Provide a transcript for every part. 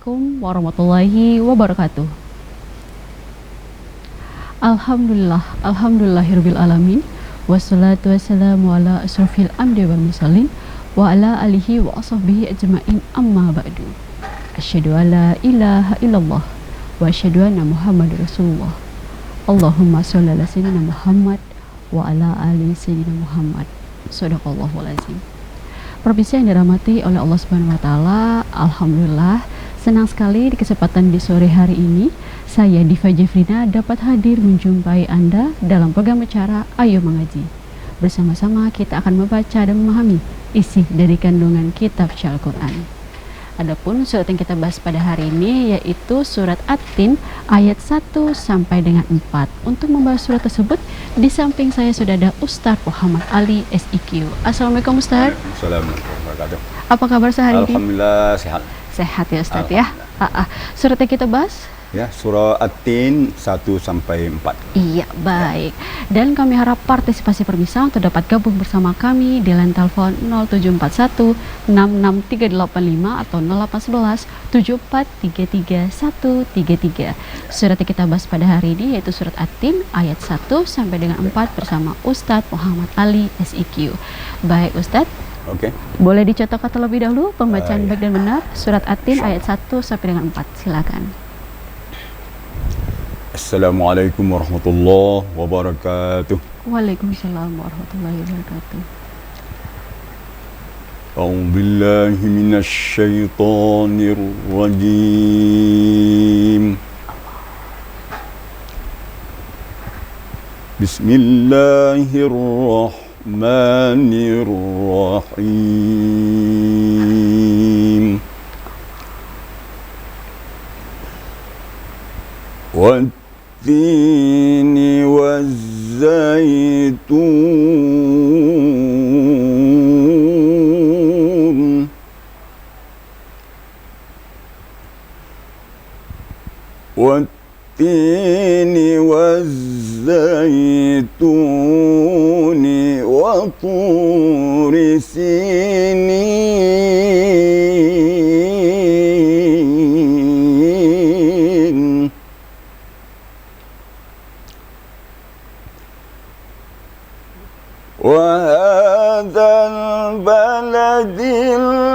Assalamualaikum warahmatullahi wabarakatuh. Alhamdulillahirabbil alamin. Wassalatu wassalamu ala asrofil amdi wal mursalin wa ala alihi wa ashabihi ajmain, amma ba'du. Asyhadu alla ilaha illallah wa asyhadu anna Muhammadar Rasulullah. Allahumma sholli ala sayyidina Muhammad wa ala ali sayyidina Muhammad. Shadaqallahul azim. Provinsi yang dirahmati oleh Allah Subhanahu wa taala, alhamdulillah senang sekali di kesempatan di sore hari ini saya Diva Jeffrina dapat hadir menjumpai Anda dalam program acara Ayo Mengaji. Bersama-sama kita akan membaca dan memahami isi dari kandungan kitab Al-Qur'an. Adapun surat yang kita bahas pada hari ini yaitu surat At-Tin ayat 1 sampai dengan 4. Untuk membahas surat tersebut di samping saya sudah ada Ustaz Muhammad Ali SIQ. Assalamualaikum Ustaz. Assalamualaikum warahmatullahi wabarakatuh. Apa kabar sehari ini? Alhamdulillah sehat. Sehat ya Ustaz ya. Surat yang kita bahas? Ya, surah At-Tin 1 sampai 4. Iya, baik. Dan kami harap partisipasi pemirsa untuk dapat gabung bersama kami di line telepon 0741 66385 atau 0811 7433 133. Surat yang kita bahas pada hari ini yaitu surat At-Tin ayat 1 sampai dengan 4 bersama Ustadz Muhammad Ali SIQ. Baik Ustadz, Oke. boleh dicatat terlebih dahulu pembacaan baik dan benar surat At-Tin ayat 1 sampai dengan 4. Silakan. Assalamualaikum warahmatullahi wabarakatuh. Waalaikumsalam warahmatullahi wabarakatuh. A'udzu billahi minasy syaithanir rajim. Bismillahirrahmanirrahim. والتين والزيتون والتين والزيتون وطور سينين وهذا البلد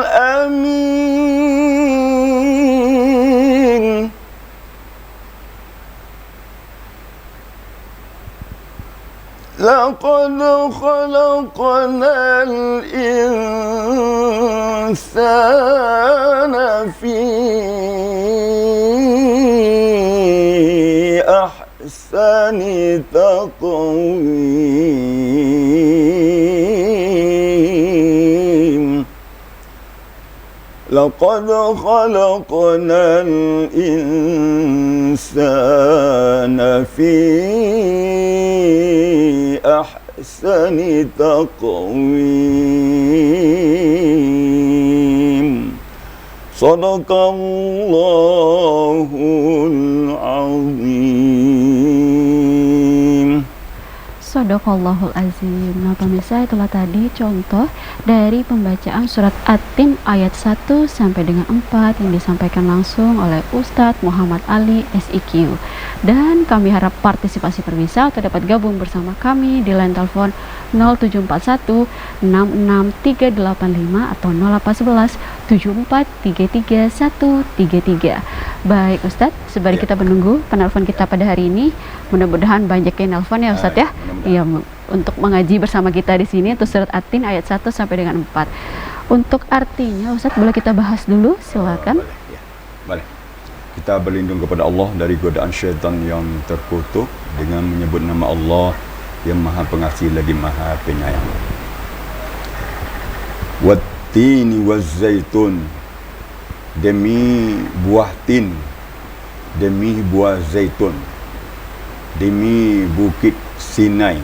الأمين لقد خلقنا الإنسان في أحسن تقويم لقد خلقنا الإنسان في أحسن تقويم صدق الله العظيم. Shadaqallahul azim. Nah pemirsa, itulah tadi contoh dari pembacaan surat At-Tin ayat 1 sampai dengan 4 yang disampaikan langsung oleh Ustadz Muhammad Ali SIQ. Dan kami harap partisipasi pemirsa untuk dapat gabung bersama kami di line telepon 0741 66385 atau 0811 7433 133. Baik Ustadz, sembari kita menunggu penelpon kita pada hari ini, mudah-mudahan banyak yang nelpon ya Ustadz ya. Iya, untuk mengaji bersama kita di sini untuk surat At-Tin ayat 1 sampai dengan 4. Untuk artinya Ustadz boleh kita bahas dulu, silakan. Boleh, ya. Boleh. Kita berlindung kepada Allah dari godaan syaitan yang terkutuk dengan menyebut nama Allah yang Maha Pengasih lagi Maha Penyayang. Wat-tini waz-zaitun, demi buah tin, demi buah zaitun, demi bukit Sinai,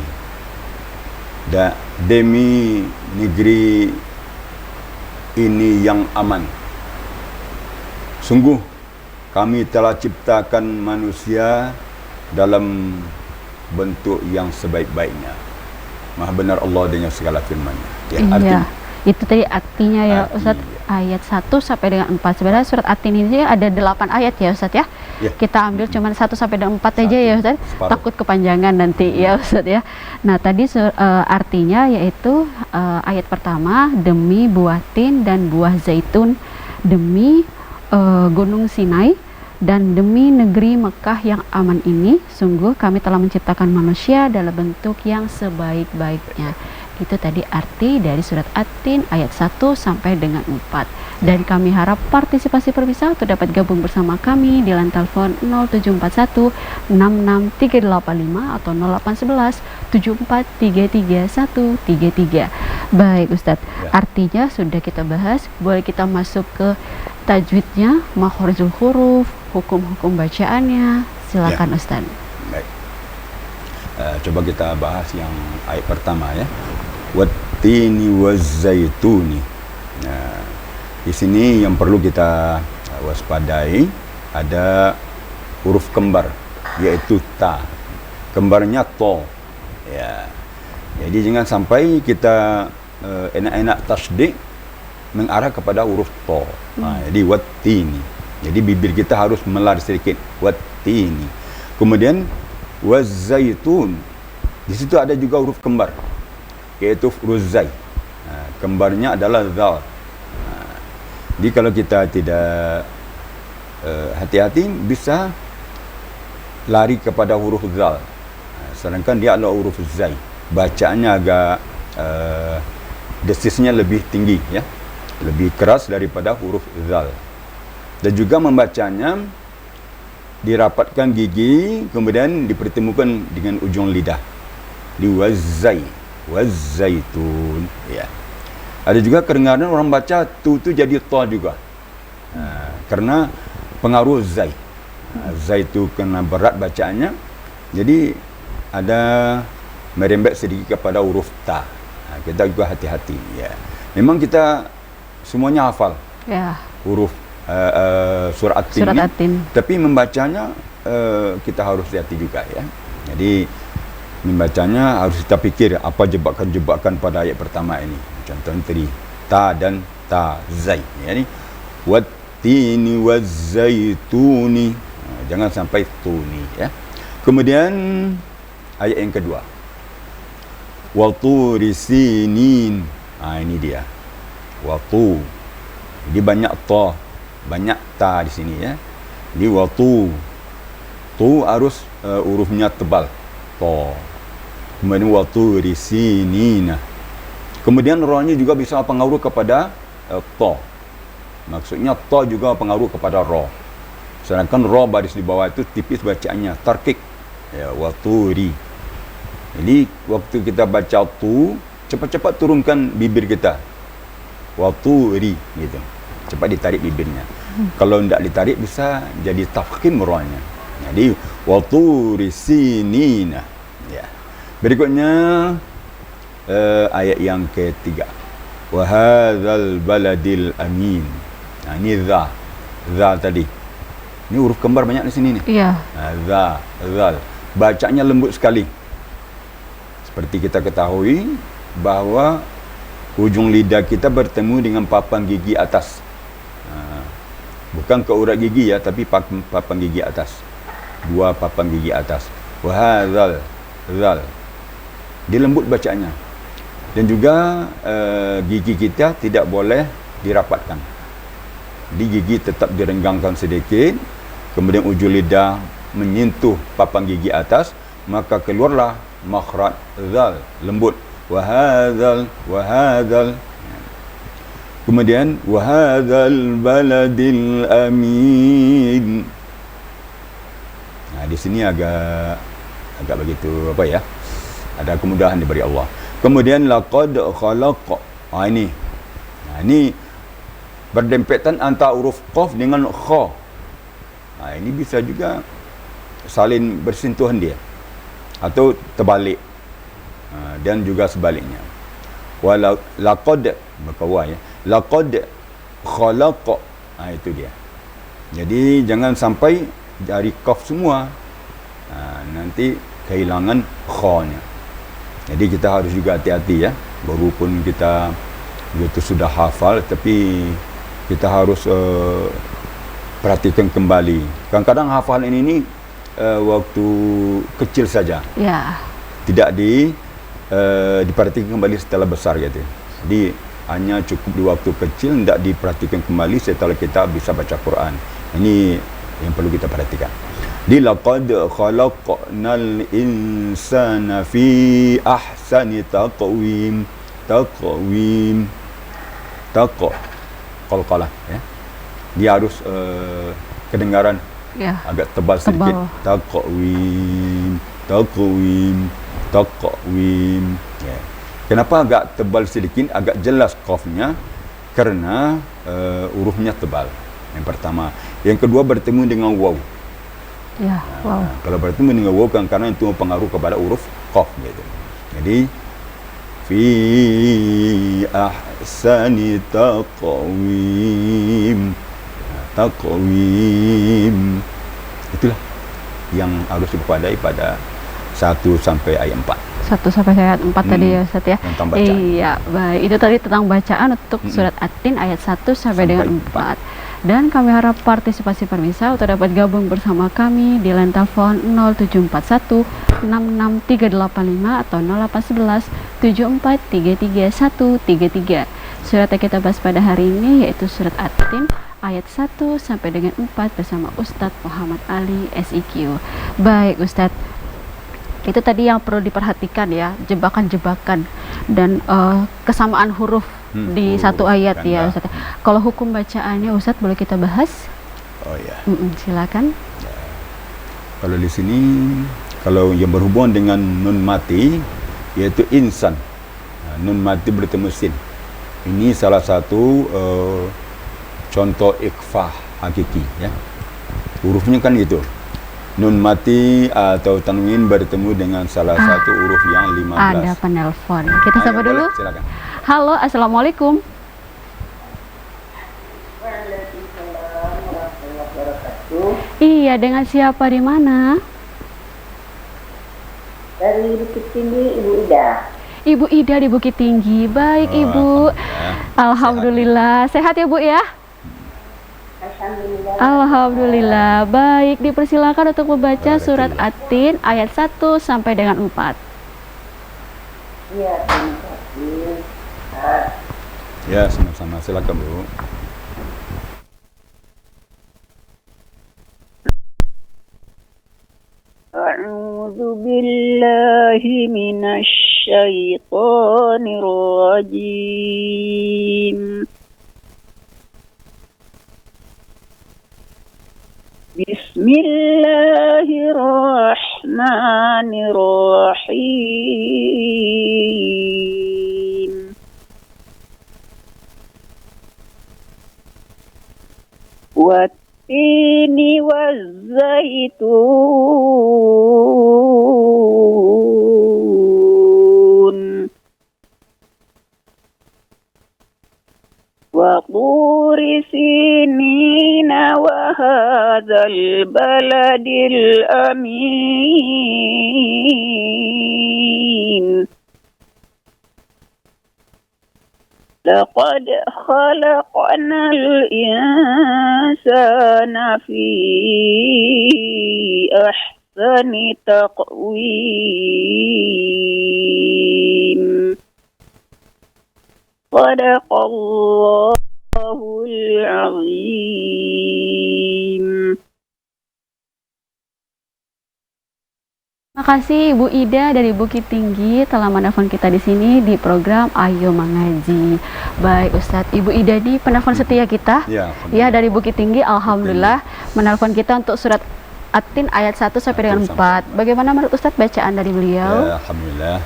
dan demi negeri ini yang aman. Sungguh kami telah ciptakan manusia dalam bentuk yang sebaik-baiknya. Maha benar Allah dengan segala firman-Nya. Ya, Iya. Itu tadi artinya ya Arti, Ustaz, ayat 1 sampai dengan 4. Sebenarnya surat At-Tin ini ada 8 ayat ya Ustaz ya. Ya. Kita ambil cuma 1 sampai dengan 4 aja ya Ustaz. Separuh. Takut kepanjangan nanti ya Ustaz ya. Nah, tadi artinya yaitu ayat pertama, demi buah tin dan buah zaitun, demi gunung Sinai, dan demi negeri Mekah yang aman ini, sungguh kami telah menciptakan manusia dalam bentuk yang sebaik-baiknya. Itu tadi arti dari surat At-Tin ayat 1 sampai dengan 4. Dan kami harap partisipasi pemirsa untuk dapat gabung bersama kami di line telepon 0741 66385 atau 0811 7433 133. Baik Ustadz, artinya sudah kita bahas. Boleh kita masuk ke tajwidnya, makhorijul huruf, hukum-hukum bacaannya. Silakan Ustadz. Baik. Coba kita bahas yang ayat pertama ya. Wattini wazzaituni. Nah, di sini yang perlu kita waspadai ada huruf kembar, yaitu ta. Kembarnya to. Ya. Jadi jangan sampai kita enak-enak tasdik mengarah kepada huruf to. Jadi wattini. Jadi bibir kita harus melar sedikit. Wattini. Kemudian wazzaitun. Di situ ada juga huruf kembar, yaitu huruf zai. Kembarnya adalah zal. Jadi kalau kita tidak hati-hati bisa lari kepada huruf zal. Sedangkan dia adalah huruf zai. Bacaannya agak desisnya lebih tinggi ya. Lebih keras daripada huruf zal. Dan juga membacanya dirapatkan gigi, kemudian dipertemukan dengan ujung lidah. Di wazzaitun ya. Ada juga kedengaran orang baca tu jadi ta juga. Karena pengaruh zai. Zai itu kena berat bacaannya. Jadi ada merembet sedikit kepada huruf ta. Kita juga hati-hati ya. Memang kita semuanya hafal. Ya. Huruf surat At-Tin. Tapi membacanya kita harus hati juga ya. Jadi membacanya harus kita pikir apa jebakan-jebakan pada ayat pertama ini. Contohnya tadi ta dan ta zai. Yani wattini wazzaituni. Jangan sampai tuni ya. Kemudian ayat yang kedua. Wa turi sinin. Ini dia. Wa tu. Jadi banyak ta, banyak ta di sini ya. Di wa tu. Tu harus hurufnya tebal. Ta. Kemudian wa turi sinina. Kemudian ra-nya juga bisa pengaruh kepada ta. Maksudnya ta juga pengaruh kepada ra. Sedangkan ra baris di bawah itu tipis bacaannya, tarkik. Ya, wa turi. Jadi waktu kita baca tu, cepat-cepat turunkan bibir kita. Wa turi gitu. Cepat ditarik bibirnya. Kalau tidak ditarik bisa jadi tafkhim ra-nya. Jadi wa turi sinina. Ya. Berikutnya ayat yang ketiga. Wa hadzal baladil amin. Ini za. Za tadi. Ini huruf kembar banyak di sini nih. Iya. Za, zal. Bacanya lembut sekali. Seperti kita ketahui bahawa hujung lidah kita bertemu dengan papan gigi atas. Bukan ke urat gigi ya, tapi papan gigi atas. Dua papan gigi atas. Wa hadzal zal. Dia lembut bacanya. Dan juga gigi kita tidak boleh dirapatkan. Jadi gigi tetap direnggangkan sedikit, kemudian ujung lidah menyentuh papan gigi atas, maka keluarlah makhraj zal, lembut. Wa hadzal. Kemudian wa hadzal baladil amin. Nah, di sini agak begitu apa ya? Ada kemudahan diberi Allah. Kemudian laqad khalaq. Ini. Nah, ini berdempetan antara huruf qaf dengan kha. Nah, ini bisa juga saling bersentuhan dia atau terbalik. Dan juga sebaliknya. Walau laqad berkawal ya. Laqad khalaq. Itu dia. Jadi jangan sampai dari qaf semua. Nanti kehilangan kha-nya. Jadi kita harus juga hati-hati ya. Baru pun kita Begitu sudah hafal, tapi kita harus perhatikan kembali. Kadang-kadang hafalan ini waktu kecil saja. Ya. Tidak diperhatikan kembali setelah besar gitu. Jadi hanya cukup di waktu kecil, tidak diperhatikan kembali setelah kita bisa baca Quran. Ini yang perlu kita perhatikan. Di laqad khalaqnal insana fi ahsani taqwim. Qalqalah ya. Dia harus kedengaran Ya. agak tebal sedikit. Taqwim. Ya. Kenapa agak tebal sedikit, agak jelas qafnya? Karena hurufnya tebal. Yang pertama. Yang kedua bertemu dengan waw. Ya, wow. Kalau bertemu dengan waw kan karena itu pengaruh kepada huruf qaf gitu. Jadi fi ahsani taqwim. Itulah yang harus diwaspadai pada 1 sampai ayat 4. 1 sampai ayat 4 tadi ya Ustaz ya. Tentang bacaan. Iya, baik. Itu tadi tentang bacaan untuk surat At-Tin ayat 1 sampai dengan 4. Dan kami harap partisipasi pemirsa untuk dapat gabung bersama kami di line telepon 0741 66385 atau 0811 7433 133. Surat yang kita bahas pada hari ini yaitu surat At-Tin ayat 1 sampai dengan 4 bersama Ustadz Muhammad Ali SIQ. Baik Ustadz, itu tadi yang perlu diperhatikan ya, jebakan-jebakan dan kesamaan huruf di satu ayat ya Ustadz. Kalau hukum bacaannya Ustadz boleh kita bahas? Oh ya. Silakan. Ya. Kalau di sini, kalau yang berhubungan dengan nun mati yaitu insan. Nun mati bertemu sin. Ini salah satu contoh ikhfa hakiki ya. Hurufnya kan gitu. Nun mati atau tanwin bertemu dengan salah satu huruf yang 15. Ada penelpon. Kita sapa dulu. Boleh, silakan. Halo, assalamualaikum. Waalaikumsalam warahmatullahi wabarakatuh. Iya, dengan siapa di mana? Dari Bukit Tinggi, Ibu Ida. Ibu Ida di Bukit Tinggi. Baik, Ibu. Alhamdulillah. Sehat ya, Bu ya? Alhamdulillah. Alhamdulillah. Baik, dipersilakan untuk membaca surat At-Tin ayat 1 sampai dengan 4. Iya, terima kasih. Ya, sama-sama. Silakan, Bu. A'udzu billahi minasy syaithanir rajim. Bismillahirrahmanirrahim. Wattini wazzaitun wa turi sinina wa hadzal baladil amin. Laqad khalaqnal insana fi ahsani taqwim. Sadaqallahul azim. Terima kasih Ibu Ida dari Bukit Tinggi telah menelpon kita di sini di program Ayo Mengaji. Baik Ustadz, Ibu Ida di penelpon setia kita. Ya, dari Bukit Tinggi. Alhamdulillah menelpon kita untuk surat At-Tin ayat 1 sampai dengan 4. Bagaimana menurut Ustadz bacaan dari beliau? Ya, alhamdulillah.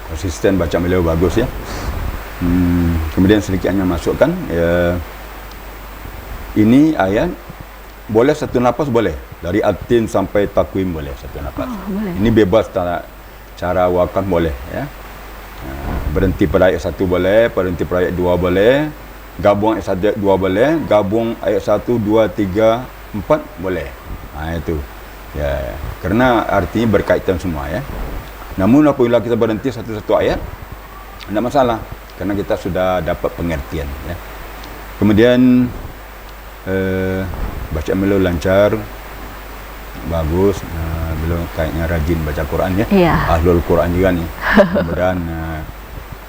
Konsisten baca beliau bagus ya. Kemudian sedikit hanya masukkan ini ayat boleh satu nafas boleh, dari At-Tin sampai Takwim boleh satu nafas. Boleh. Ini bebas cara wakaf boleh ya. Berhenti pada ayat 1 boleh, berhenti pada ayat 2 boleh, gabung ayat 1 ayat 2 boleh, gabung ayat 1 2 3 4 boleh. Itu. Ya, karena artinya berkaitan semua ya. Namun apabila kita berhenti satu-satu ayat, tidak masalah. karena kita sudah dapat pengertian ya. Kemudian bacaan beliau lancar, bagus. Beliau kayaknya rajin baca Quran ya. Iya. Ahlul Quran juga nih. Mudah-mudahan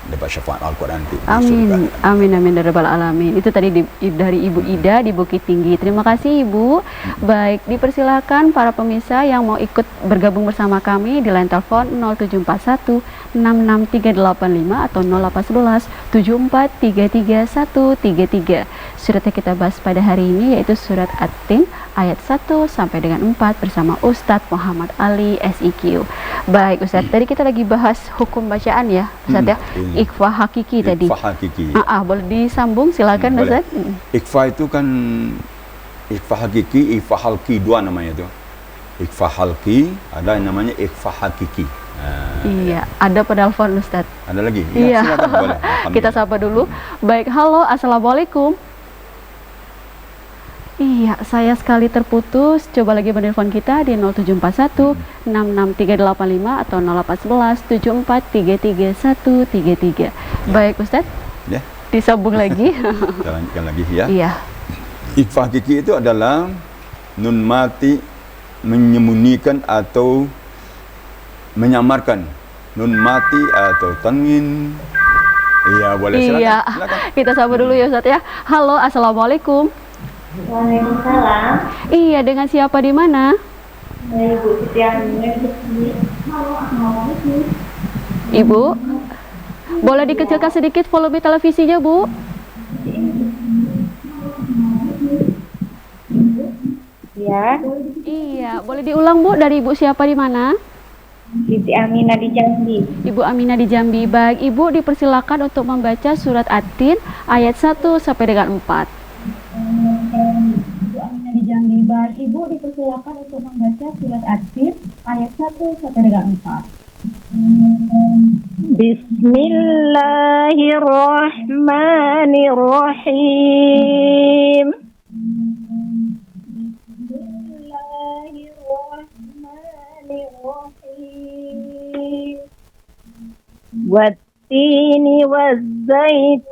dapat syafaat Al-Quran nanti. Amin, amin, amin ya rabbal alamin. Itu tadi dari Ibu Ida di Bukit Tinggi. Terima kasih Ibu. Baik, dipersilakan para pemirsa yang mau ikut bergabung bersama kami di line telepon 0741 66385 atau 0811 7433 133. Surat yang kita bahas pada hari ini yaitu surat At-Tin ayat 1 sampai dengan 4 bersama Ustadz Muhammad Ali SIQ. Baik Ustadz, tadi kita lagi bahas hukum bacaan ya Ustadz ya. Ikhfa hakiki tadi. Ikhfa hakiki. Boleh disambung silakan Ustaz. Ikhfa itu kan ikhfa hakiki, ikhfa halki, dua namanya itu. Ikhfa halki, ada yang namanya ikhfa hakiki. Iya, ada penelpon Ustaz. Ada lagi? Iya. Silakan, boleh. Kita sapa dulu. Baik, halo, assalamualaikum. Iya, saya sekali terputus. Coba lagi menelpon kita di 0741 66385 atau 0811 7433 133. Baik Ustaz. Ya. Disambung lagi. Kita lanjutkan lagi ya. Iya. Ikhfa hakiki itu adalah nun mati menyembunyikan atau menyamarkan nun mati atau tanwin. Iya, boleh silakan. Iya. Silakan. Kita sapa dulu ya Ustaz ya. Halo, assalamualaikum. Waalaikumsalam. Iya, dengan siapa di mana? Ibu Siti Aminah. Ibu, boleh dikecilkan sedikit volume televisinya, Bu? Ya. Iya, boleh diulang, Bu, dari Ibu siapa di mana? Siti Aminah di Jambi. Ibu Aminah di Jambi. Baik, Ibu dipersilakan untuk membaca surat At-Tin ayat 1 sampai dengan 4. Ibu Aminah di Jambi. Baik, Ibu dipersilakan untuk membaca surat At-Tin ayat 1 sampai dengan 4. Bismillahirrahmanirrahim. Bismillahirrahmanirrahim. Wattini wazzaituni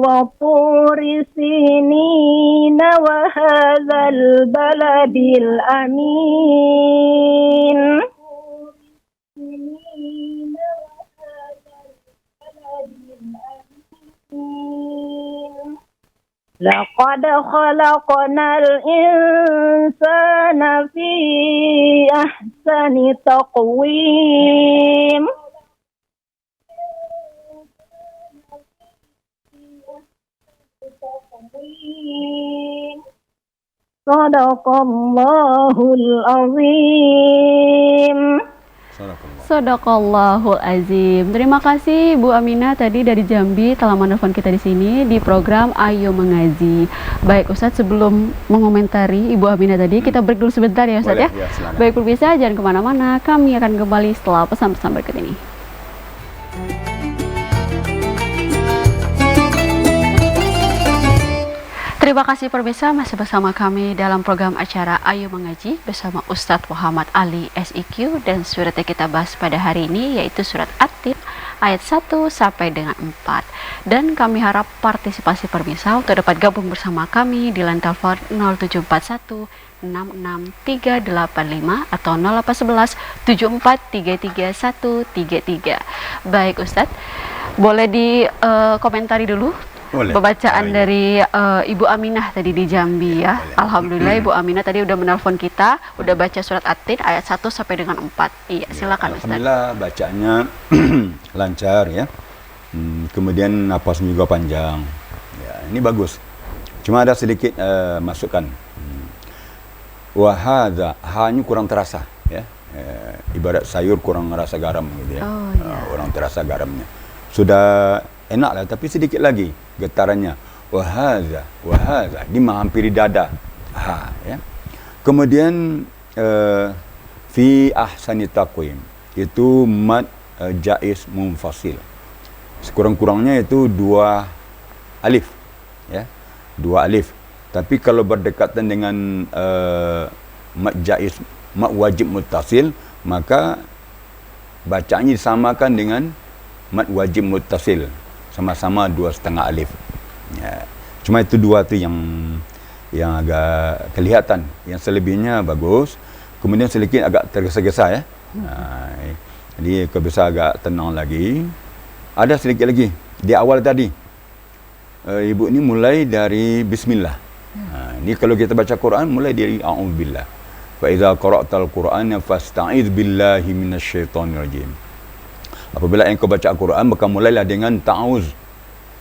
wa turi sinina wa hadzal baladil amin. Laqad khalaqnal insana fi ahsani taqwim. Sadaqallahul azim. Sadaqallahul azim. Terima kasih Bu Aminah tadi dari Jambi telah menelpon kita di sini di program Ayo Mengaji. Baik Ustadz, sebelum mengomentari Ibu Aminah tadi, kita break dulu sebentar ya Ustadz. Boleh, ya. Baik pemirsa, jangan kemana-mana. Kami akan kembali setelah pesan-pesan berikut ini. Terima kasih pemirsa, masih bersama kami dalam program acara Ayo Mengaji bersama Ustadz Muhammad Ali SIQ, dan surat yang kita bahas pada hari ini yaitu surat At-Tin ayat 1 sampai dengan 4. Dan kami harap partisipasi pemirsa untuk dapat gabung bersama kami di line telepon 0741 66385 atau 0811 7433 133. Baik Ustadz, boleh dikomentari dulu pembacaan dari Ibu Aminah tadi di Jambi ya. Alhamdulillah Ibu Aminah tadi udah menelpon kita, udah baca surat At-Tin ayat 1 sampai dengan 4. Iya, silakan Ustaz. Alhamdulillah bacaannya lancar ya. Kemudian napasnya juga panjang. Ya, ini bagus. Cuma ada sedikit masukan. Wahada, hanya kurang terasa ya. Ibarat sayur kurang rasa garam gitu ya. Kurang terasa garamnya. Sudah enak lah, tapi sedikit lagi getarannya. Wahaza, ini menghampiri dada. Ya. Kemudian fi ahsani taqwim, itu mad jaiz munfasil. Sekurang-kurangnya itu 2 alif, ya, 2 alif. Tapi kalau berdekatan dengan mad jaiz, mad wajib muttasil, maka bacaannya disamakan dengan mad wajib muttasil. sama-sama 2,5 alif. Ya. Cuma itu dua tu yang agak kelihatan. Yang selebihnya bagus. Kemudian sedikit agak tergesa-gesa ya. Jadi kalau bisa agak tenang lagi. Ada sedikit lagi di awal tadi. Ibu ni mulai dari bismillah. Ini kalau kita baca Quran mulai dari a'udzubillah. Fa iza qara'tal Qur'ana fasta'idz billahi minasyaitonir rajim. Apabila engkau baca Al-Quran maka mulailah dengan ta'awuz,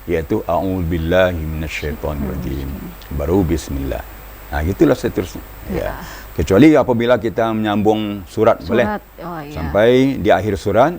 iaitu a'udzubillahi minasyaitonir rajim. Baru bismillah. Gitulah seterusnya. Ya. Kecuali apabila kita menyambung surat boleh. Sampai di akhir surat,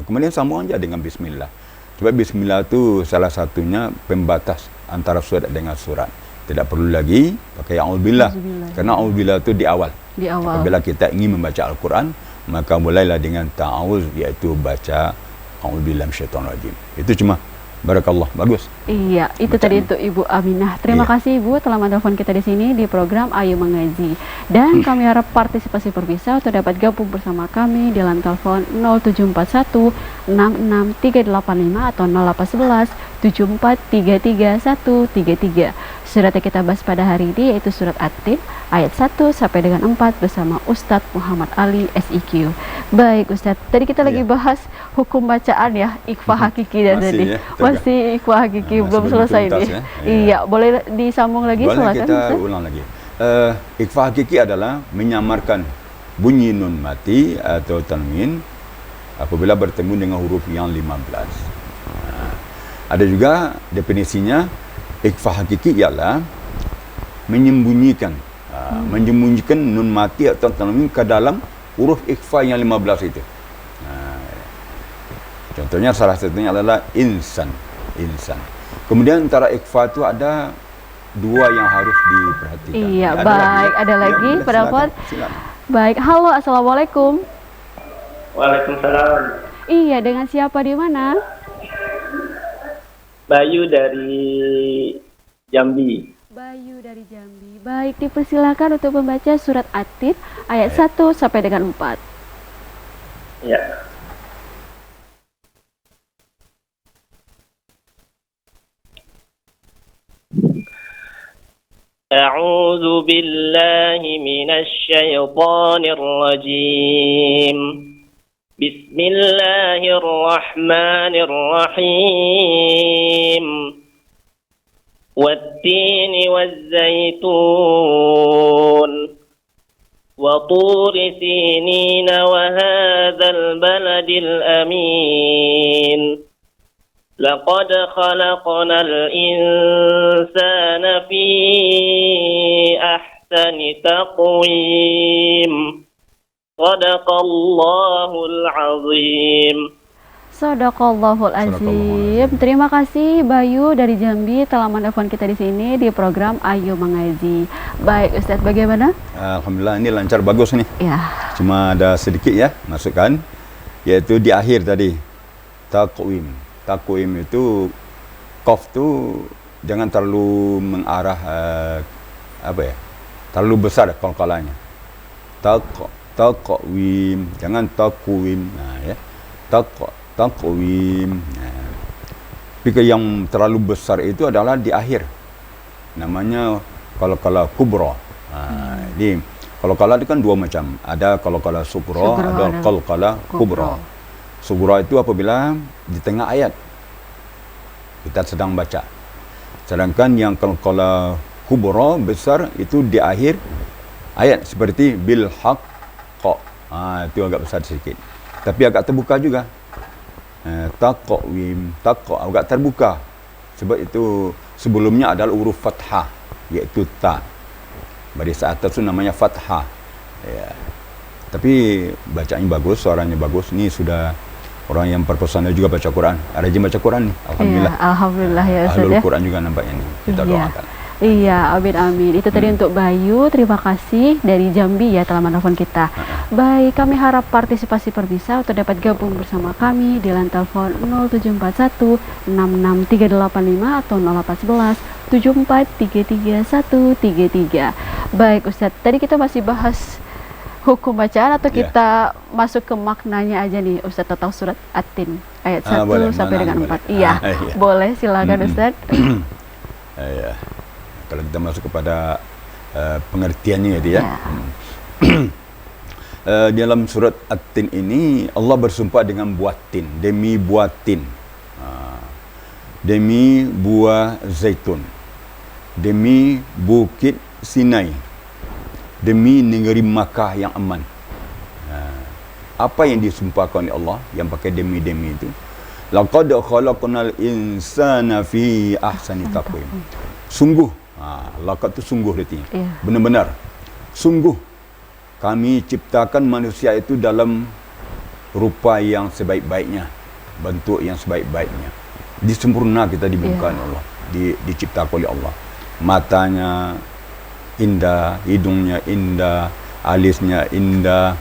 kemudian sambung aja dengan bismillah. Sebab bismillah tu salah satunya pembatas antara surat dengan surat. Tidak perlu lagi pakai a'udzubillah. Karena a'udzubillah tu di awal. Apabila kita ingin membaca Al-Quran, maka mulailah dengan ta'awuz, iaitu baca a'udzubillahi minasyaitonir rajim. Itu cuma barakallah, bagus. Iya, itu tadi untuk Ibu Aminah. Terima kasih Ibu telah menelpon kita di sini di program Ayo Mengaji. Dan kami harap partisipasi berbisa untuk dapat gabung bersama kami di line telepon 0741 66385 atau 0811 7433 133. Surat yang kita bahas pada hari ini yaitu surat At-Tin ayat 1 sampai dengan 4 bersama Ustadz Muhammad Ali SIQ. Baik Ustadz, tadi kita lagi bahas hukum bacaan ya, ikhfa hakiki dan tadi. Masih ikhfa hakiki belum selesai nih. Iya, boleh disambung lagi silakan. Kita ulang lagi. Ikhfa hakiki adalah menyamarkan bunyi nun mati atau tanwin apabila bertemu dengan huruf yang 15. Ada juga definisinya, ikhfa hakiki ialah menyembunyikan nun mati atau tanwin ke dalam huruf ikhfa yang 15 itu. Contohnya salah satunya adalah insan. Kemudian antara ikhfa itu ada dua yang harus diperhatikan. Iya, baik. Ada lagi pendapat. Baik, halo, assalamualaikum. Waalaikumsalam. Iya, dengan siapa di mana? Bayu dari Jambi. Bayu dari Jambi. Baik, dipersilakan untuk membaca surat At-Tin ayat 1 sampai dengan 4. Ya. A'udzu billahi minasy syaithanir rajim. Bismillahirrahmanirrahim. Wat-tini waz-zaitun wa turi sinina wa hadzal baladil amin. Laqad khalaqnal insana fi ahsani taqwim. Shadaqallahul azim. Shadaqallahul azim. Terima kasih Bayu dari Jambi telah menelpon kita di sini di program Ayo Mengaji. Baik Ustadz, bagaimana? Alhamdulillah, ini lancar, bagus nih. Ya. Cuma ada sedikit ya masukan, yaitu di akhir tadi taqwim. Taqwim itu qaf tu jangan terlalu mengarah terlalu besar qalqalanya. Taqwim, jangan taqwim. Ya. Taqwim. Tapi yang terlalu besar itu adalah di akhir. Namanya qalqalah kubra. Jadi qalqalah itu kan dua macam. Ada qalqalah sughra, ada qalqalah kubra. Sughra itu apabila di tengah ayat kita sedang baca. Sedangkan yang qalqalah kubra besar itu di akhir ayat seperti bil haqq. Itu agak besar sedikit. Tapi agak terbuka juga. Taqwim, agak terbuka. Sebab itu sebelumnya adalah huruf fathah, iaitu ta. Baris atas itu namanya fathah. Ya. Tapi bacaannya bagus, suaranya bagus. Ini sudah orang yang profesional juga baca Quran. Rajin baca Quran nih, alhamdulillah. Ya, alhamdulillah ya Ustaz. Ahlul Quran juga nampaknya nih. Kita doakan. Iya, amin amin. Itu tadi untuk Bayu. Terima kasih dari Jambi ya telah menelpon kita. Baik, kami harap partisipasi perbisa untuk dapat gabung bersama kami di line telepon 0741 66385 atau 0811 7433 133. Baik Ustadz, tadi kita masih bahas hukum bacaan atau Ya. kita masuk ke maknanya aja nih Ustaz tentang surat At-Tin ayat 1 boleh, sampai dengan boleh. 4. Iya, Iya. boleh silakan Ustaz. Ya. Kalau kita masuk kepada pengertiannya itu ya. Ya. Dalam surat At-Tin ini Allah bersumpah dengan buah tin, demi buah tin. Demi buah zaitun. Demi bukit Sinai. Demi negeri Makkah yang aman. Apa yang disumpahkan oleh Allah yang pakai demi-demi itu? Laqad khalaqnal insana fi ahsani taqwim. Sungguh, laqad itu sungguh artinya. Ya. Benar-benar. Sungguh kami ciptakan manusia itu dalam rupa yang sebaik-baiknya, bentuk yang sebaik-baiknya. Disempurna kita dibukakan Allah, diciptakan oleh Allah. Matanya indah, hidungnya indah, alisnya indah,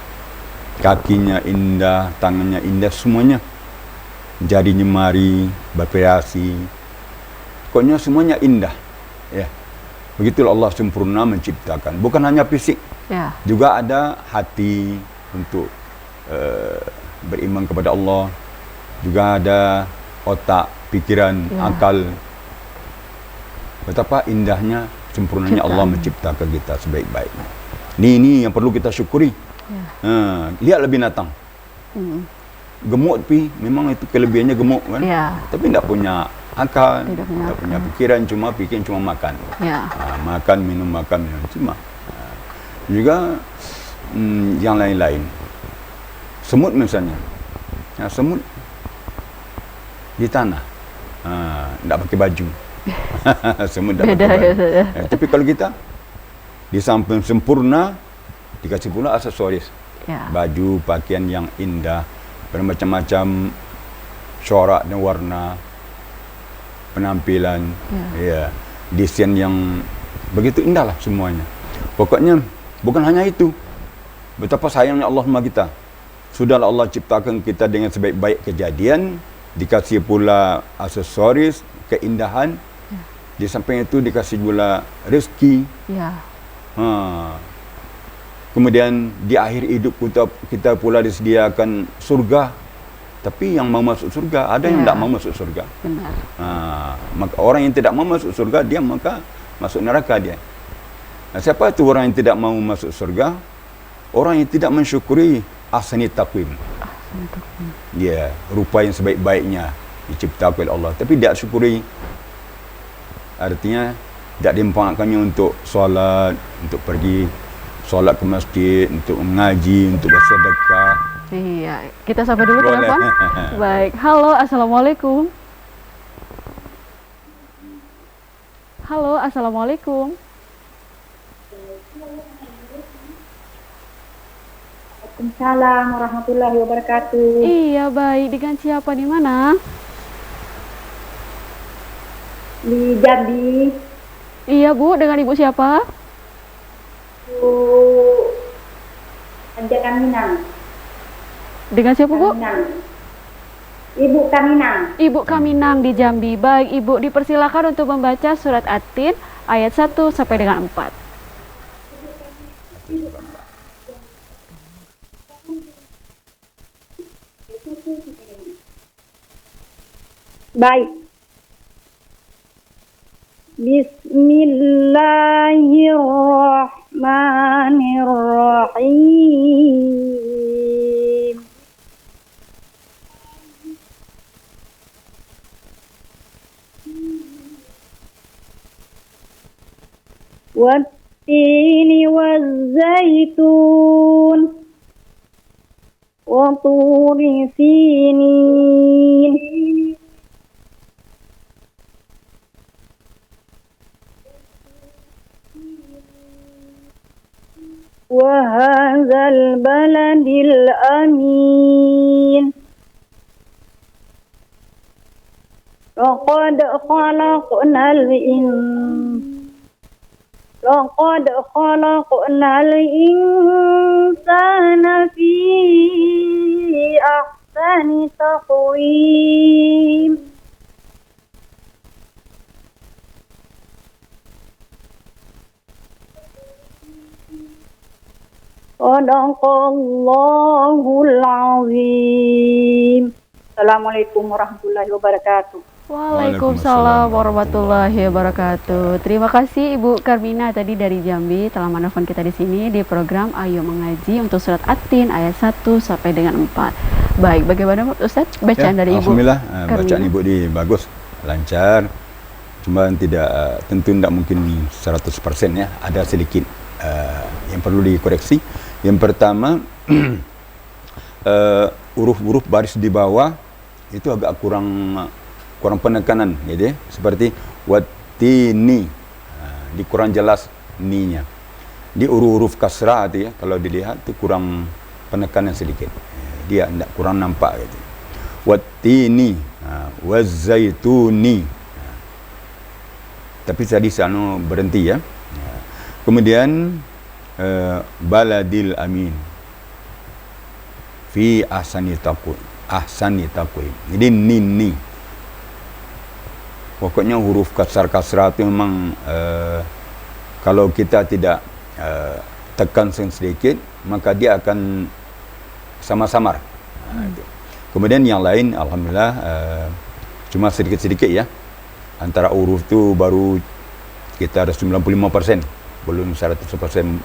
kakinya indah, tangannya indah, semuanya. Jari jemari, berkreasi. Pokoknya semuanya indah. Ya. Begitulah Allah sempurna menciptakan. Bukan hanya fisik, Ya. juga ada hati untuk beriman kepada Allah. Juga ada otak, pikiran, Ya. akal. Betapa indahnya, sempurnanya Ciptaan. Allah menciptakan kita sebaik-baiknya. Ini yang perlu kita syukuri. Ya. Lihatlah binatang. Gemuk tapi memang itu kelebihannya gemuk kan. Ya. Tapi tidak punya akal, Tidak punya tidak punya akal. pikiran, cuma makan. Ya. Makan minum cuma. Juga yang lain-lain. Semut misalnya. Semut di tanah. Tidak pakai baju. Semut tidak Beda pakai baju. ya, Ustaz, ya. Tapi kalau kita di samping sempurna dikasih pula aksesoris. Ya. Baju, pakaian yang indah, bermacam-macam corak dan warna, penampilan, ya, desain yang begitu indah lah semuanya. Pokoknya bukan hanya itu. Betapa sayangnya Allah sama kita. Sudahlah Allah ciptakan kita dengan sebaik-baik kejadian, dikasih pula aksesoris, keindahan. Di samping itu dikasih pula rezeki. Ya. Kemudian di akhir hidup kita pula disediakan surga. Tapi yang mau masuk surga, ada yang tidak mau masuk surga. Benar. Maka orang yang tidak mau masuk surga, dia maka masuk neraka dia. Siapa itu orang yang tidak mau masuk surga? Orang yang tidak mensyukuri ahsani taqwim. Ya, rupa yang sebaik-baiknya diciptakan oleh Allah. Tapi tidak syukuri. Artinya tidak dimanfaatkannya untuk solat, untuk pergi solat ke masjid, untuk mengaji, untuk bersedekah. Iya, kita sapa dulu Boleh. telepon. Baik, halo, assalamualaikum. Halo, assalamualaikum. Waalaikumsalam warahmatullahi wabarakatuh. Iya, baik. Dengan siapa di mana? Di Jambi, Iya, Bu. Dengan Ibu siapa? Bu Anjakan Minang. Dengan siapa, Bu? Kaminang. Ibu Kaminang. Ibu Kaminang di Jambi. Baik, Ibu dipersilakan untuk membaca surat At-Tin ayat 1 sampai dengan 4. Baik. Bismillahirrahmanirrahim. Wattini wazzaitun wa turi sinin wa hadzal baladil amin. Laqad khalaqnal insana fi ahsani taqwim. Sadaqallahul azim. Assalamualaikum warahmatullahi wabarakatuh. Waalaikumsalam warahmatullahi wabarakatuh. Terima kasih Ibu Karmina tadi dari Jambi telah menelpon kita di sini di program Ayo Mengaji untuk surat At-Tin ayat 1 sampai dengan 4. Baik, bagaimana Ustaz bacaan dari Ibu? Alhamdulillah, Karmina? bacaan Ibu di bagus, lancar. Cuma tidak tentu tidak mungkin 100% ya. Ada sedikit yang perlu dikoreksi. Yang pertama huruf-huruf baris di bawah itu agak kurang penekanan gitu ya. Seperti watini, dikurang jelas ni-nya. Di huruf kasrah itu ya, kalau dilihat itu kurang penekanan sedikit. Dia tidak kurang nampak gitu. Watini, wazaituni. Tapi tadi sana berhenti ya. Kemudian baladil amin fi ahsani taqwim. Jadi ni. Pokoknya huruf kasar-kasrah itu memang kalau kita tidak tekan sedikit, maka dia akan samar-samar. Kemudian yang lain alhamdulillah cuma sedikit-sedikit ya. Antara huruf tu baru kita ada 95%, belum 100%,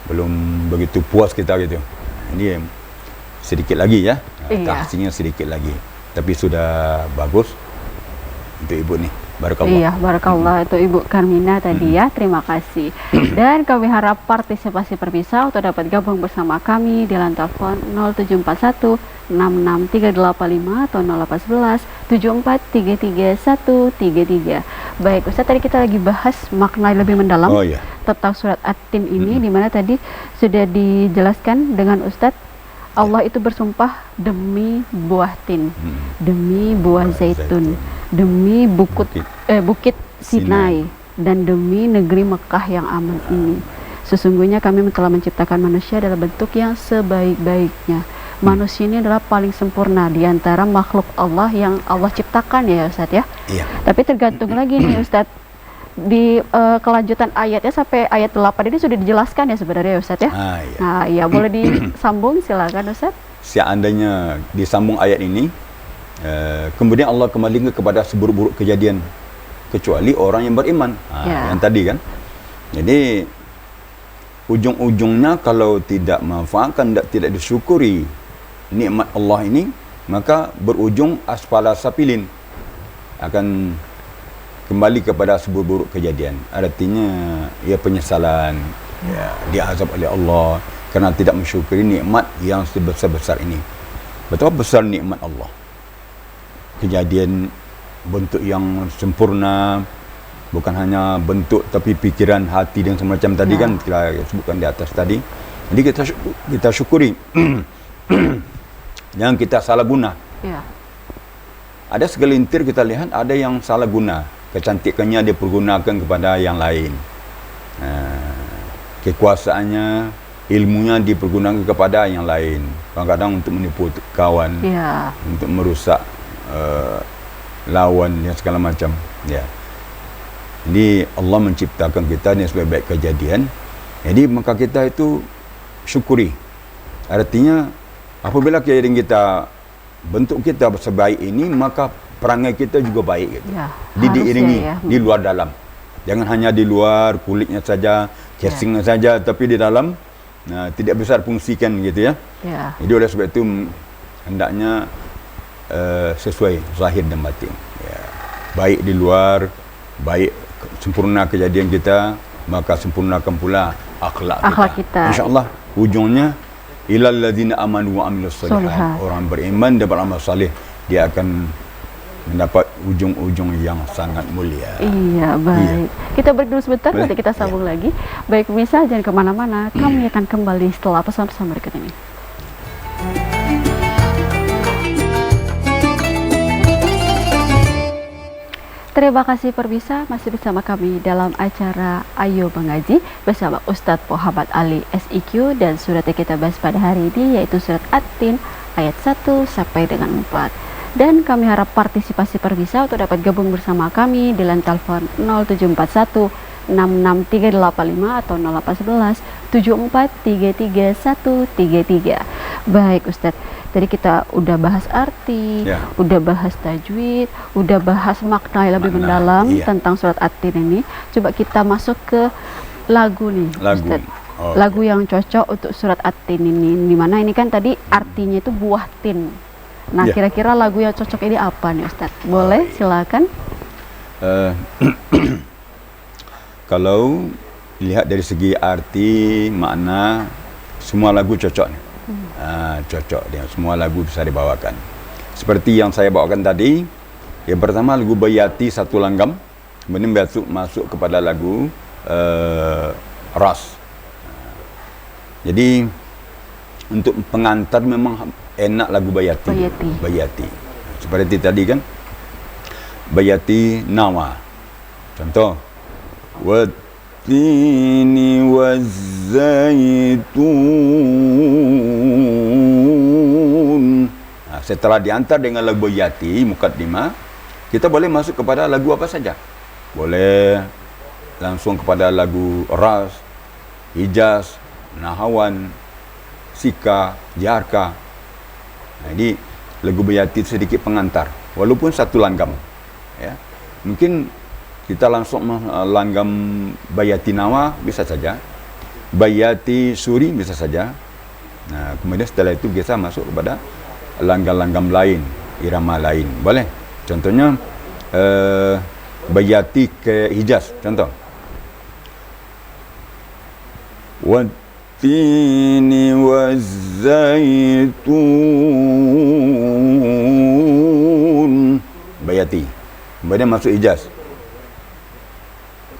belum begitu puas kita gitu. Ini sedikit lagi ya, tahsinnya sedikit lagi. Tapi sudah bagus untuk Ibu nih. Barakallah. Iya, barakallah itu Ibu Karmina tadi ya. Terima kasih. Dan kami harap partisipasi Perbisa untuk dapat gabung bersama kami di line telepon 0741 66385 atau 0811 7433 133. Baik, Ustaz, tadi kita lagi bahas makna lebih mendalam tentang surat At-Tin ini, di mana tadi sudah dijelaskan dengan Ustaz, Allah itu bersumpah demi buah tin, demi buah zaitun, demi bukit Sinai, dan demi negeri Mekah yang aman ini. Sesungguhnya kami telah menciptakan manusia dalam bentuk yang sebaik-baiknya. Manusia ini adalah paling sempurna di antara makhluk Allah yang Allah ciptakan ya Ustaz ya. Iya. Tapi tergantung lagi nih Ustaz, di kelanjutan ayatnya sampai ayat 8 ini sudah dijelaskan ya sebenarnya Ustaz ya. Iya. Nah, ya boleh disambung silakan Ustaz. Seandainya disambung ayat ini, kemudian Allah kembali kepada seburuk-buruk kejadian kecuali orang yang beriman. Yang tadi kan. Jadi ujung-ujungnya kalau tidak memanfaatkan, tidak disyukuri nikmat Allah ini, maka berujung asfala safilin, akan kembali kepada seburuk-buruk kejadian. Artinya ia penyesalan, ya, diazab oleh Allah kerana tidak mensyukuri nikmat yang sebesar-besar ini. Betapa besar nikmat Allah. Kejadian bentuk yang sempurna, bukan hanya bentuk tapi pikiran, hati dan semacam tadi kan kita sebutkan di atas tadi. Jadi kita syukuri. Jangan kita salah guna. Ada segelintir kita lihat ada yang salah guna. Kecantikannya dia pergunakan kepada yang lain. Kekuasaannya, ilmunya dipergunakan kepada yang lain. Kadang-kadang untuk menipu kawan, untuk merusak lawan dan segala macam. Ya. Jadi Allah menciptakan kita ni sebaik-baik kejadian. Jadi maka kita itu syukuri. Artinya apabila kejadian kita, bentuk kita sebaik ini, maka perangai kita juga baik gitu. Diiringi di luar dalam. Jangan hanya di luar kulitnya saja, casingnya saja, tapi di dalam tidak besar fungsikan gitu ya. Jadi oleh sebab itu hendaknya sesuai zahir dan batin. Baik di luar, baik sempurna kejadian kita, maka sempurnakan pula akhlak kita. InsyaAllah ujungnya ilal ladzina amanu wa amilus shalihat. Orang beriman dan beramal saleh, dia akan mendapat ujung-ujung yang sangat mulia. Iya, baik. Kita break dulu sebentar, nanti kita sambung lagi. Baik pemirsa, jangan kemana-mana. Kami akan kembali setelah pesan-pesan berikut ini. Terima kasih Perbisa, masih bersama kami dalam acara Ayo Mengaji bersama Ustadz Muhammad Ali SIQ, dan surat yang kita bahas pada hari ini yaitu surat At-Tin ayat 1 sampai dengan 4. Dan kami harap partisipasi Perbisa untuk dapat gabung bersama kami di line telepon 0741 66385 atau 0811 08137133. Baik Ustadz, tadi kita udah bahas arti, Ya. udah bahas tajwid, udah bahas makna yang lebih Makna, mendalam iya. tentang surat At-Tin ini. Coba kita masuk ke lagu nih Lagu. Ustadz. Oh, Lagu yang cocok untuk surat At-Tin ini, dimana ini kan tadi artinya itu buah tin. Nah, Ya. kira-kira lagu yang cocok ini apa nih Ustadz? Boleh, silakan. Kalau lihat dari segi arti, makna, semua lagu cocok nih. Cocok dia, semua lagu bisa dibawakan. Seperti yang saya bawakan tadi, yang pertama lagu Bayati Satu Langgam, kemudian masuk kepada lagu Ras. Jadi untuk pengantar memang enak lagu Bayati. Bayati. Seperti tadi kan, Bayati Nawa. Contoh, Wattini Wazzaitun. Setelah diantar dengan lagu Bayati, Mukaddimah, kita boleh masuk kepada lagu apa saja. Boleh langsung kepada lagu Ras, Hijaz, Nahawan, Sika, Jarka. Jadi lagu Bayati sedikit pengantar, walaupun satu langgam. Ya. Mungkin kita langsung langgam Bayati Nawa bisa saja, Bayati Suri bisa saja. Nah, kemudian setelah itu kita masuk kepada langgam-langgam lain, irama lain. Boleh. Contohnya Bayati ke Hijaz, contoh. Wattini Wazzaitun. Bayati. Kemudian masuk Hijaz.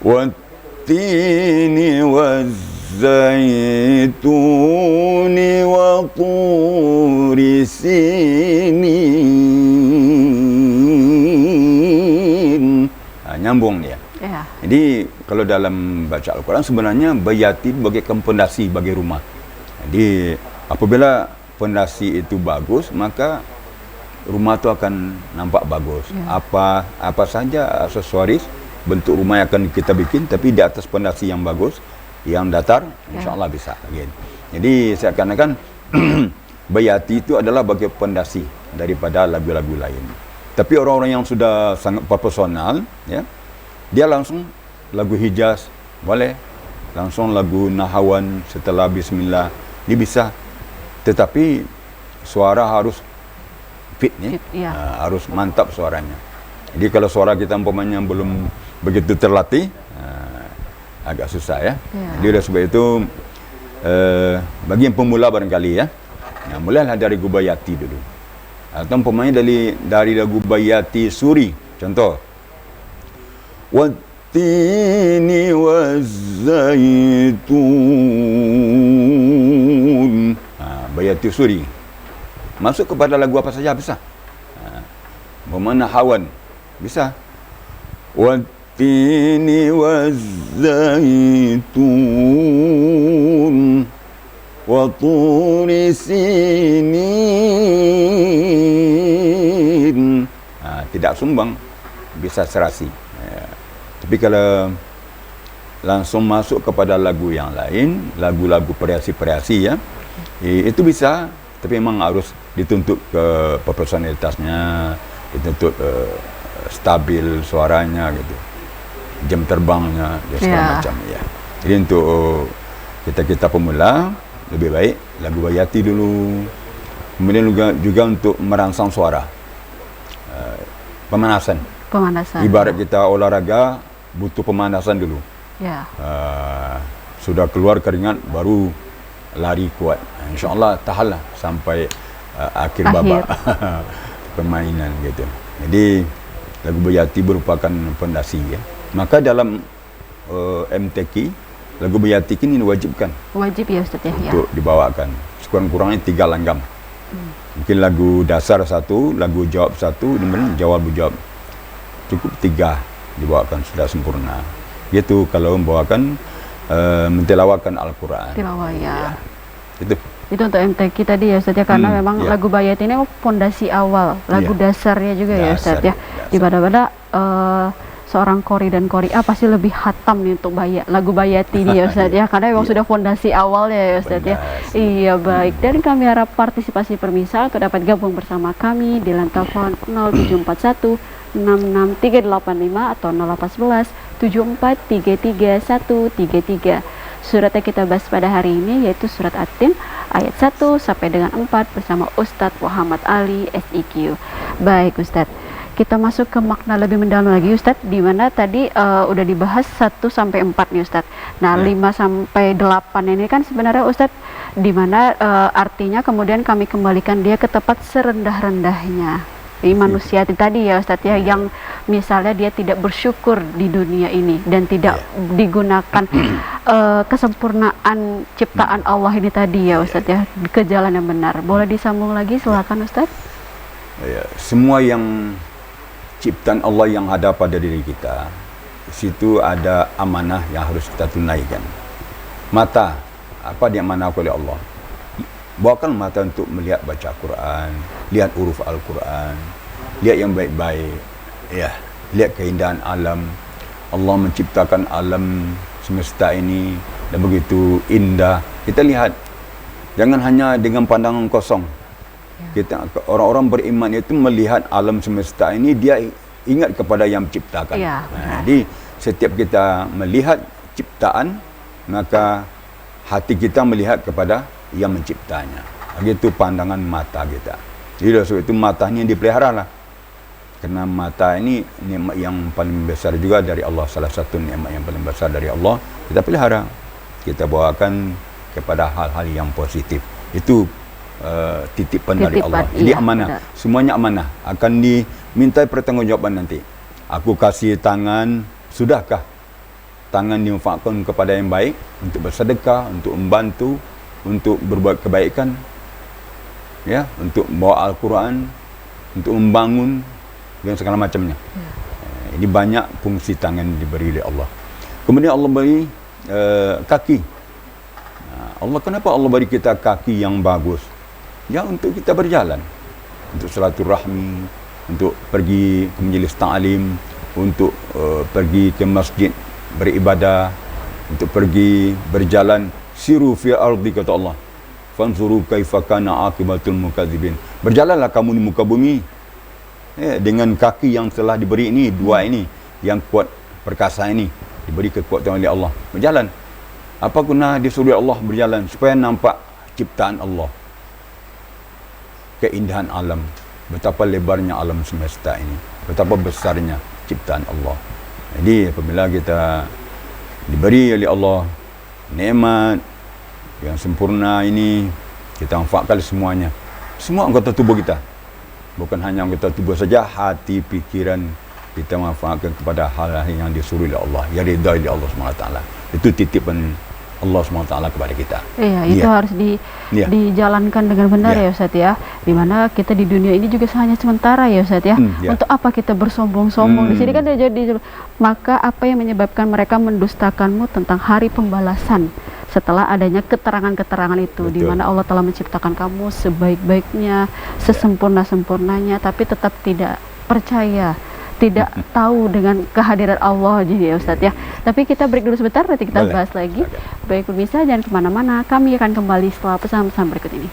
Wattini Wazzaituni wa Turi Sinin. Nyambung dia. Ya. Jadi kalau dalam baca Al-Quran sebenarnya Bayati bagaikan pondasi bagi rumah. Jadi apabila pondasi itu bagus, maka rumah itu akan nampak bagus. Ya. Apa saja aksesoris bentuk rumah yang akan kita bikin, tapi di atas pondasi yang bagus, yang datar, insya-Allah bisa. Jadi seakan-akan Bayati itu adalah bagi pondasi daripada lagu-lagu lain. Tapi orang-orang yang sudah sangat profesional, ya, dia langsung lagu Hijaz, boleh. Langsung lagu Nahawan setelah Bismillah, ini bisa. Tetapi suara harus fit, ya. Harus mantap suaranya. Jadi kalau suara kita umpamanya belum begitu terlatih, agak susah ya. Jadi oleh sebab itu bagi yang pemula barangkali ya, mulailah dari lagu Bayati dulu. Atau umpamanya dari lagu Bayati Suri, contoh. Wattini Wazzaitun. Bayati Suri. Masuk kepada lagu apa saja bisa. Umpamanya Hawan bisa. Wattini Wazzaitun wa Turi Sinin. Tidak sumbang, bisa serasi. Tapi kalau langsung masuk kepada lagu yang lain, lagu-lagu variasi-variasi ya, itu bisa, tapi memang harus dituntut ke profesionalitasnya, dituntut stabil suaranya gitu, jam terbangnya, segala macam ya. Jadi untuk kita pemula lebih baik lagu Bayati dulu, kemudian juga untuk merangsang suara, pemanasan. Ibarat kita olahraga butuh pemanasan dulu. Ya. Sudah keluar keringat baru lari kuat. InsyaAllah tahanlah sampai akhir babak permainan gitu. Jadi lagu Bayati merupakan fondasi ya. Maka dalam MTQ lagu Bayati ini diwajibkan. Wajib ya Ustaz ya. Untuk dibawakan. Sekurang-kurangnya 3 langgam. Mungkin lagu dasar 1, lagu jawab 1, kemudian jawab jawab. Cukup 3 dibawakan sudah sempurna. Gitu kalau membawakan mentelawakan Al-Quran. Tilawah ya. Itu untuk MTQ tadi ya Ustaz ya, karena memang lagu Bayati ini fondasi awal, lagu dasarnya juga ya Ustaz ya. Di mana-mana seorang qori dan qori'ah pasti lebih hatam nih untuk lagu Bayati ini ya Ustadz ya, karena memang sudah fondasi awalnya ya Ustadz ya. Iya baik, dan kami harap partisipasi permisal untuk dapat gabung bersama kami di line telepon 0741 66385 atau 0811 7433 Surat yang kita bahas pada hari ini yaitu surat At-Tin ayat 1 sampai dengan 4 bersama Ustadz Muhammad Ali SIQ. Baik Ustadz, kita masuk ke makna lebih mendalam lagi Ustadz, di mana tadi udah dibahas 1 sampai 4 nih Ustadz. Nah 5 sampai 8 ini kan sebenarnya Ustadz, di mana artinya kemudian kami kembalikan dia ke tempat serendah-rendahnya. Ini manusia tadi ya Ustadz ya, yang misalnya dia tidak bersyukur di dunia ini dan tidak digunakan kesempurnaan ciptaan Allah ini tadi ya Ustadz ya, ke jalan yang benar. Boleh disambung lagi, silakan Ustadz. Ya, semua yang ciptaan Allah yang ada pada diri kita, di situ ada amanah yang harus kita tunaikan. Mata, apa dia amanahkan oleh Allah? Bawakan mata untuk melihat baca Quran, lihat huruf Al-Quran, lihat yang baik-baik, ya, lihat keindahan alam. Allah menciptakan alam semesta ini dan begitu indah. Kita lihat, jangan hanya dengan pandangan kosong. Kita orang-orang beriman itu melihat alam semesta ini, dia ingat kepada yang menciptakan. Jadi setiap kita melihat ciptaan, maka hati kita melihat kepada yang menciptanya. Begitu pandangan mata kita. Jadi sebab itu mata ini dipelihara lah. Karena mata ini nikmat yang paling besar juga dari Allah. Salah satu nikmat yang paling besar dari Allah, kita pelihara. Kita bawakan kepada hal-hal yang positif. Itu titipan dari Allah. Jadi amanah. Benar. Semuanya amanah. Akan diminta pertanggungjawaban nanti. Aku kasih tangan, sudahkah tangan dimanfaatkan kepada yang baik, untuk bersedekah, untuk membantu, untuk berbuat kebaikan, ya, untuk bawa Al-Quran, untuk membangun dan segala macamnya. Ini banyak fungsi tangan diberi oleh Allah. Kemudian Allah beri kaki. Allah, kenapa Allah beri kita kaki yang bagus? Ya, untuk kita berjalan, untuk silaturahmi, untuk pergi ke majlis ta'lim, untuk pergi ke masjid beribadah, untuk pergi berjalan. Siru fi ardi, kata Allah, fanzuru kaifa kana akibatul mukadzibin. Berjalanlah kamu di muka bumi dengan kaki yang telah diberi ini, dua ini yang kuat perkasa ini, diberi kekuatan oleh Allah. Berjalan. Apa guna disuruh Allah berjalan? Supaya nampak ciptaan Allah, keindahan alam, betapa lebarnya alam semesta ini, betapa besarnya ciptaan Allah. Jadi apabila kita diberi oleh Allah nikmat yang sempurna ini, kita manfaatkan semuanya, semua anggota tubuh kita, bukan hanya anggota tubuh saja, hati, pikiran kita manfaatkan kepada hal-hal yang disuruh oleh Allah, yang diridai oleh Allah SWT. Itu titipan Allah SWT kepada kita. Iya, itu harus dijalankan dengan benar ya Ustadz ya. Dimana kita di dunia ini juga hanya sementara ya Ustadz ya. Untuk apa kita bersombong-sombong? Di sini kan jadi, maka apa yang menyebabkan mereka mendustakanmu tentang hari pembalasan setelah adanya keterangan-keterangan itu. Betul. Di mana Allah telah menciptakan kamu sebaik-baiknya, sesempurna-sempurnanya, tapi tetap tidak percaya, tidak tahu dengan kehadiran Allah jadi ya Ustadz ya. Tapi kita break dulu sebentar, nanti kita bahas lagi. Baik pemirsa, jangan kemana-mana, kami akan kembali setelah pesan-pesan berikut ini.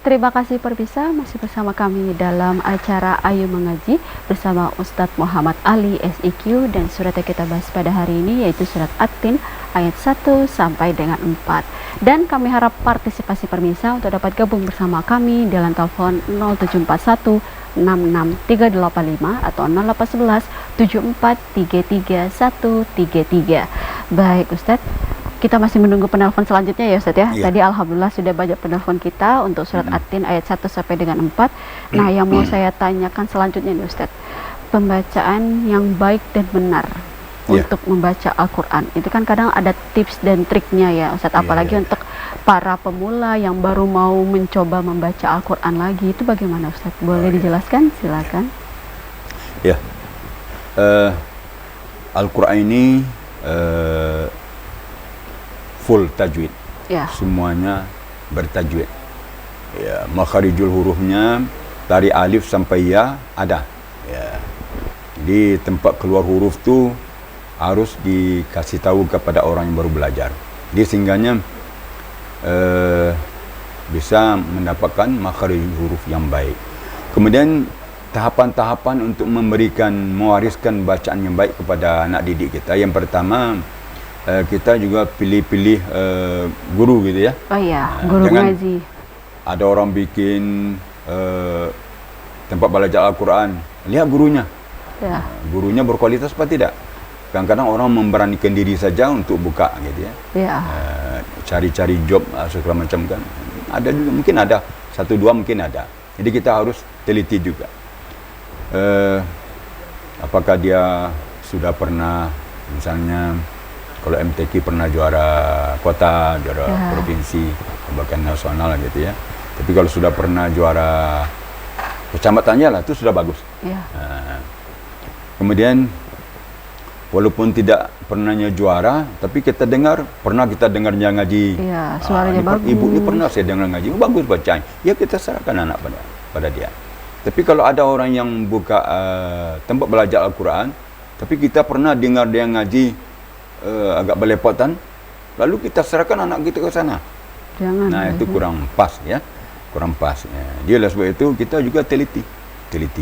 Terima kasih pemirsa, masih bersama kami dalam acara Ayo Mengaji bersama Ustadz Muhammad Ali SIQ, dan surat yang kita bahas pada hari ini yaitu surat At-Tin ayat 1 sampai dengan 4. Dan kami harap partisipasi pemirsa untuk dapat gabung bersama kami dalam telepon 0741 66385 atau 0811 7433 Baik Ustadz, kita masih menunggu penelpon selanjutnya ya Ustadz ya. Tadi alhamdulillah sudah banyak penelpon kita untuk surat At-Tin ayat 1 sampai dengan 4. Nah, yang mau saya tanyakan selanjutnya nih Ustadz, pembacaan yang baik dan benar untuk membaca Al-Quran itu kan kadang ada tips dan triknya ya Ustadz, apalagi untuk para pemula yang baru mau mencoba membaca Al-Quran lagi, itu bagaimana Ustadz? Boleh dijelaskan? Silakan. Ya, Al-Quran ini full tajwid, semuanya bertajwid. Ya, makharijul hurufnya dari alif sampai ya ada. Ya. Jadi tempat keluar huruf tu harus dikasih tahu kepada orang yang baru belajar. Jadi sehingganya bisa mendapatkan makharijul huruf yang baik. Kemudian tahapan-tahapan untuk mewariskan bacaan yang baik kepada anak didik kita. Yang pertama, kita juga pilih-pilih guru gitu ya. Oh iya, guru ngaji. Ada orang bikin tempat belajar Al-Quran, lihat gurunya. Ya. Gurunya berkualitas apa tidak? Kadang-kadang orang memberanikan diri saja untuk buka gitu ya. Ya. Cari-cari job segala macam kan. Ada juga, mungkin ada. 1, 2 mungkin ada. Jadi kita harus teliti juga. Apakah dia sudah pernah, misalnya kalau MTQ pernah juara kota, juara provinsi, bahkan nasional gitu ya. Tapi kalau sudah pernah juara kecamatannya lah, itu sudah bagus. Ya. Kemudian walaupun tidak pernahnya juara, tapi kita dengarnya ngaji. Iya, suaranya bagus. Ibu ini pernah saya dengar ngaji, bagus bacaan. Ya kita serahkan anak pada dia. Tapi kalau ada orang yang buka tempat belajar Al-Quran, tapi kita pernah dengar dia ngaji agak belepotan, lalu kita serahkan anak kita ke sana. Jangan. Nah, itu kurang pas ya. Kurang pas. Ya. Dia lah sebab itu kita juga teliti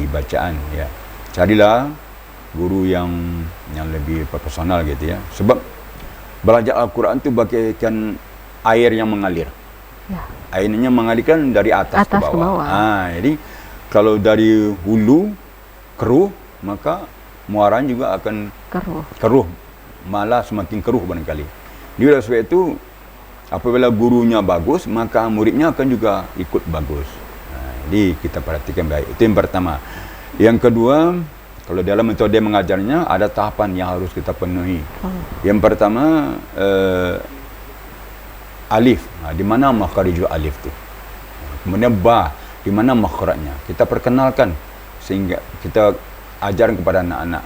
bacaan ya. Carilah guru yang lebih profesional gitu ya. Sebab belajar Al-Quran itu bagaikan air yang mengalir. Ya. Airnya mengalirkan dari atas ke bawah. Jadi kalau dari hulu keruh, maka muaranya juga akan keruh. Malah semakin keruh barangkali. Dia oleh sebab itu apabila gurunya bagus, maka muridnya akan juga ikut bagus. Jadi kita perhatikan baik. Itu yang pertama. Yang kedua, kalau dalam metode mengajarnya ada tahapan yang harus kita penuhi. Yang pertama alif. Di mana makharijul alif tu? Kemudian ba, di mana makhrajnya? Kita perkenalkan sehingga kita ajarkan kepada anak-anak.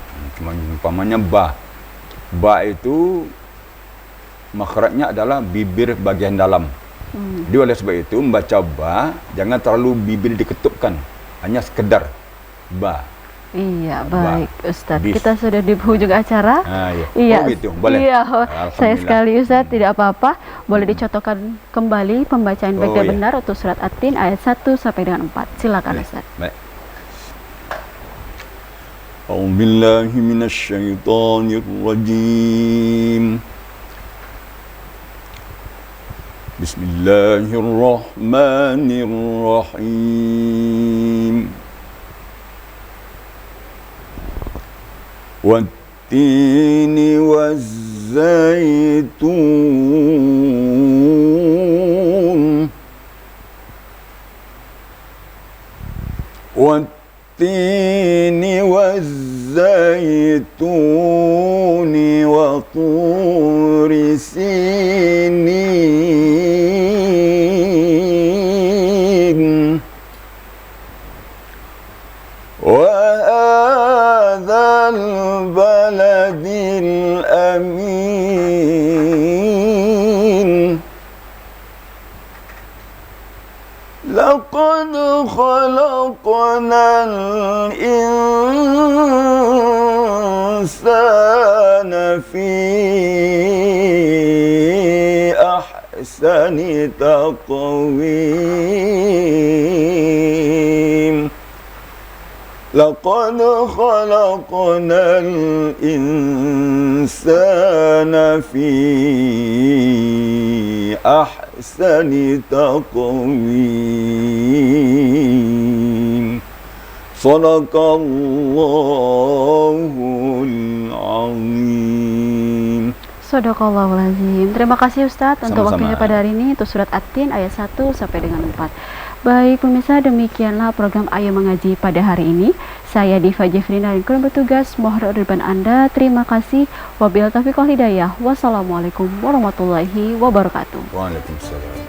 Umpamanya ba. Ba itu makhrajnya adalah bibir bagian dalam. Jadi oleh sebab itu membaca ba jangan terlalu bibir diketupkan, hanya sekedar ba. Iya, baik Ustaz. Kita sudah di penghujung acara. Iya. Oh gitu, boleh. Iya, saya sekali Ustaz, tidak apa-apa. Boleh dicontohkan kembali pembacaan baik dan benar untuk surat At-Tin ayat 1 sampai dengan 4. Silakan Ustaz. Baik. A'udzubillahi minasyaitonirrajim. Bismillahirrahmanirrahim. والتين والزيتون والتين والزيتون وطور سينين وهذا البلد الأمين لقد خلقنا الإنسان في أحسن تقويم لقد خلقنا الإنسان في أحسن تقويم صدق الله العظيم. Sadaqallahul azim. Terima kasih Ustaz untuk Sama-sama. waktunya pada hari ini untuk surat At-Tin ayat 1 sampai dengan 4. Baik pemirsa, demikianlah program Ayo Mengaji pada hari ini. Saya Diva Jefrina dan kru bertugas mohon ridwan Anda. Terima kasih. Wabillahi taufiq wal hidayah. Wassalamualaikum warahmatullahi wabarakatuh. Waalaikumsalam.